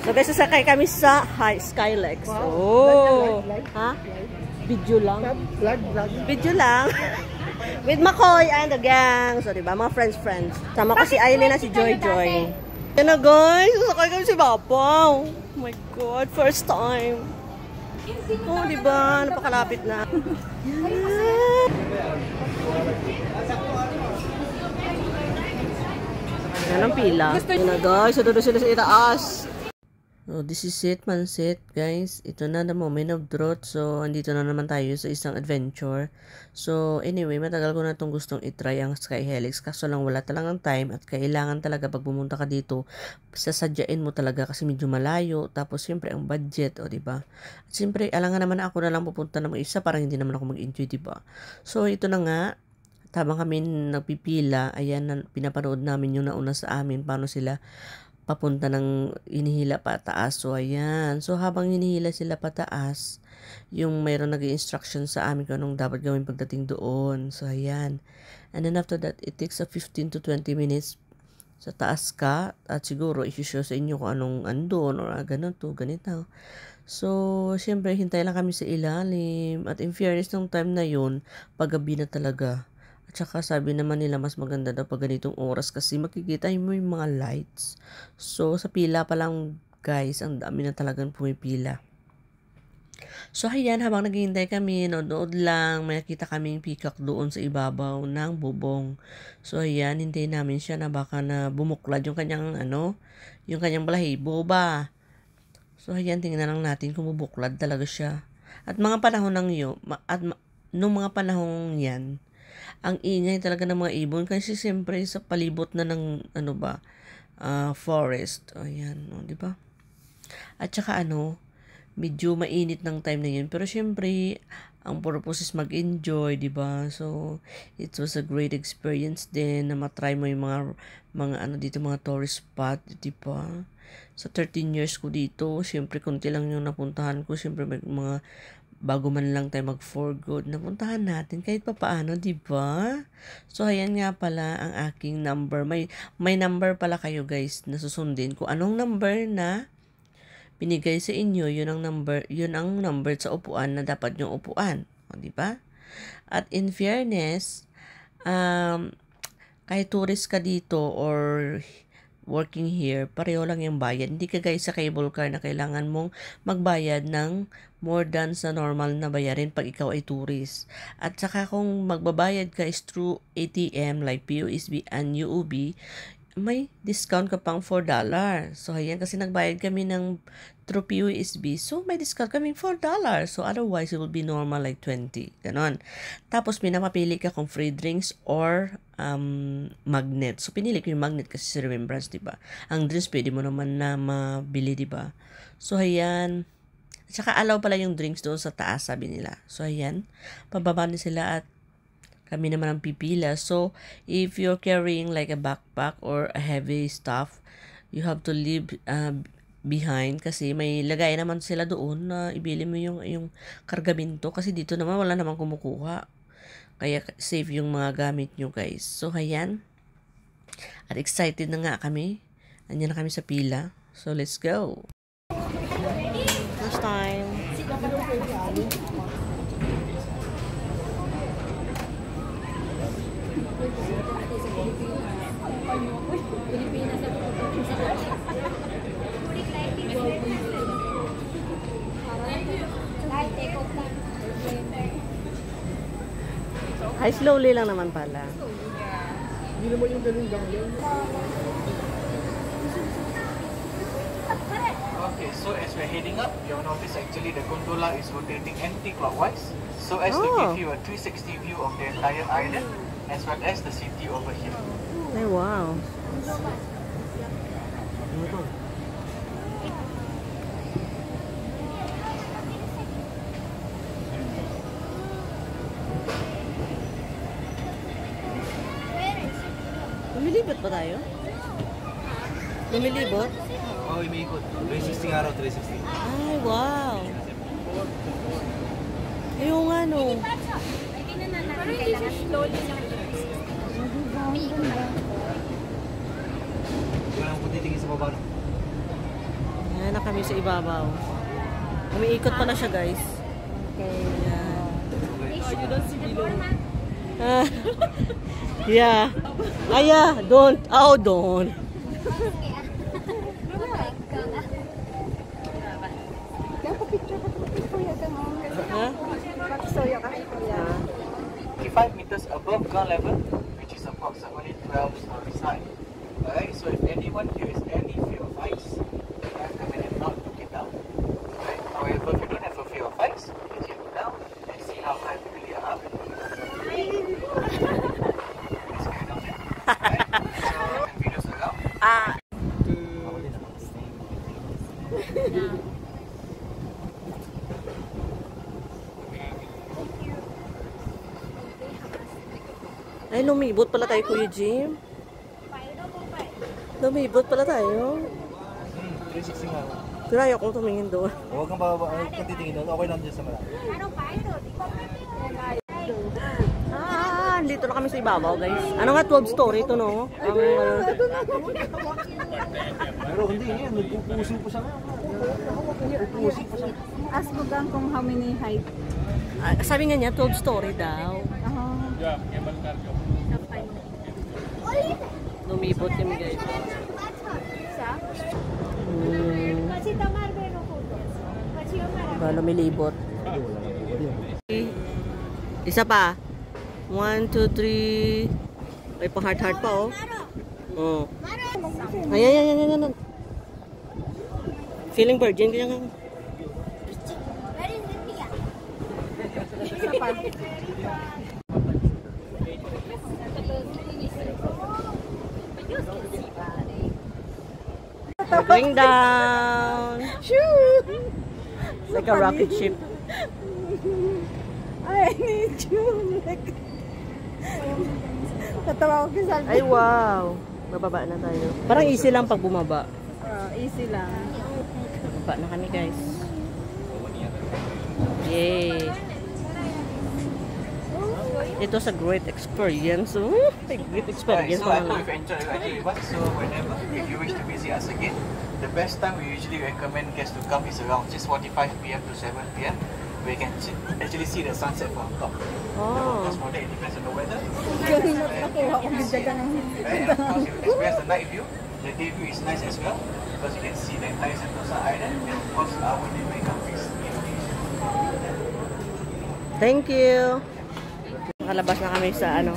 So guys, sasakay kami sa Skylex. Wow. Oh. Like. Ha? Video lang. Vlog. Video lang. With Makoy and the gang. So, diba? Mga friends. Sama ko si Aileen at si Joy. Yan na guys. Sasakay kami si Bapaw. Oh my God. First time. Oh, diba? Napakalapit na. Yan ang pila. Yan na guys. So, doon sila sa itaas. So, this is it, Mansit, guys. Ito na the moment of truth. So, andito na naman tayo sa isang adventure. So, anyway, matagal ko na itong gustong itry ang Sky Helix. Kaso lang wala talagang time at kailangan talaga pag pumunta ka dito, sasadyain mo talaga kasi medyo malayo. Tapos, siyempre, ang budget, o diba? At siyempre, alangan naman ako na lang pupunta ng isa, parang hindi naman ako mag-enjoy, diba? So, ito na nga. Habang kami nagpipila, ayan, pinapanood namin yung nauna sa amin, paano sila papunta ng inihila pataas. So, ayan. So, habang inihila sila pataas, yung mayroon nag-instruction sa amin kung anong dapat gawin pagdating doon. So, ayan. And then after that, it takes a 15 to 20 minutes sa taas ka. At siguro, i-show sa inyo kung anong andon or ganito, ganito. So, syempre, hintay lang kami sa ilalim. At in fairness, ng time na yun, paggabi na talaga. At saka sabi naman nila mas maganda daw pag ganitong oras kasi makikita mo yung mga lights. So, sa pila pa lang guys, ang dami na talagang pumipila. So, ayan, habang naghihintay kami, nood lang, may nakita kaming peacock doon sa ibabaw ng bubong. So, ayan, hintayin namin siya na baka na bumuklad yung kanyang, yung kanyang balahibo ba. So, ayan, tingnan lang natin kung bubuklad talaga siya. At mga panahon ng yun, nung mga panahon yan, ang ingay talaga ng mga ibon kasi siyempre sa palibot na ng forest. Ayan, di ba? At saka medyo mainit ng time na yun. Pero siyempre, ang purpose is mag-enjoy, di ba? So, it was a great experience din na matry mo yung mga dito, mga tourist spot, di ba? Sa 13 years ko dito, siyempre konti lang yung napuntahan ko. Siyempre may mga bago man lang tayo mag-for good, napuntahan natin kahit pa paano, di ba? So, ayan nga pala ang aking number. May number pala kayo guys na susundin. Kung anong number na binigay sa inyo, yun ang number sa upuan na dapat yung upuan. O, di ba? At in fairness, kahit tourist ka dito or working here, pareho lang yung bayad. Hindi ka guys sa cable car na kailangan mong magbayad ng more than sa normal na bayarin pag ikaw ay tourist. At saka kung magbabayad ka is through ATM like POSB and UOB, may discount ka pang $4. So, ayan, kasi nagbayad kami ng through POSB. So, may discount kami $4. So, otherwise, it will be normal like 20. Ganon. Tapos, pinapapili ka kung free drinks or magnet. So, pinili ko yung magnet kasi sa remembrance, diba? Ang drinks, pwede mo naman na mabili, diba? So, ayan. Tsaka, allow pala yung drinks doon sa taas, sabi nila. So, ayan. Pababa na sila at kami naman ang pipila. So, if you're carrying like a backpack or a heavy stuff, you have to leave behind kasi may lagay naman sila doon na ibili mo yung kargamento kasi dito naman wala namang kumukuha. Kaya safe yung mga gamit nyo guys. So, ayan. At excited na nga kami. Andiyan na kami sa pila. So, let's go. First time. Ay, slowly lang naman pala. Hindi naman yung ganun gawin. Okay, so as we're heading up, you'll notice actually the gondola is rotating anti-clockwise. So as to give you a 360 view of the entire island, as well as the city over here. Ay, wow. Lumilibot ba tayo? Lumilibot? Oh, umiikot. 360 araw, 360. Ay, wow. Ayun nga, no. Pero hindi siya slowly lang. Walang kung titingin sa baba. Ayan, kami sa ibabaw. Umiikot pala siya, guys. Okay, yan. Yeah. Yeah, don't. Oh, don't. Huh? 5 meters above ground level, which is approximately 12 stories high. Alright, so if anyone here is any fear of heights, I recommend not to get down. Right? However, if you don't have a fear of heights, you can go down and see how high we really are. It's kind of it. Right? So, videos around. Ay, lumibot pala tayo, Kuya Jim. Lumibot pala tayo. 360 nga. Pero ayaw kong tumingin doon. Huwag kang bababa. Kung titingin doon, okay lang dyan sa marami. Dito na kami sa ibabaw, guys. Ano nga, 12 story ito, no? Ang, Pero hindi yan. Nagpupusin pa siya ngayon. Nagpupusin pa siya. Ask mo gang kung how many height. sabi nga niya, 12 story daw. Lumibot kami, guys. Ba, lumilibot. Isa pa. 1, 2, 3. May pang heart pa, oh. Oh. Ayan. Feeling virgin, kaya nga. We're going down. It's like a rocket ship. I need you. Katawa ko sa Ay, wow. Bababa na tayo. Parang easy lang pag bumaba. easy lang. Bababa na kami, guys. Yay. It was a great experience. A great experience. So I hope you've enjoyed actually once. So whenever, if you wish to visit us again, the best time we usually recommend guests to come is around 6:45 p.m. to 7 p.m. where you can actually see the sunset from top. Oh. Because for that, it depends on the weather. Nakuha ko bigla ka ng Right? And of course, if you experience the night view, the day view is nice as well because you can see the entire Sentosa Island and of course our neighboring countries. Thank you. Nakalabas na kami sa ano.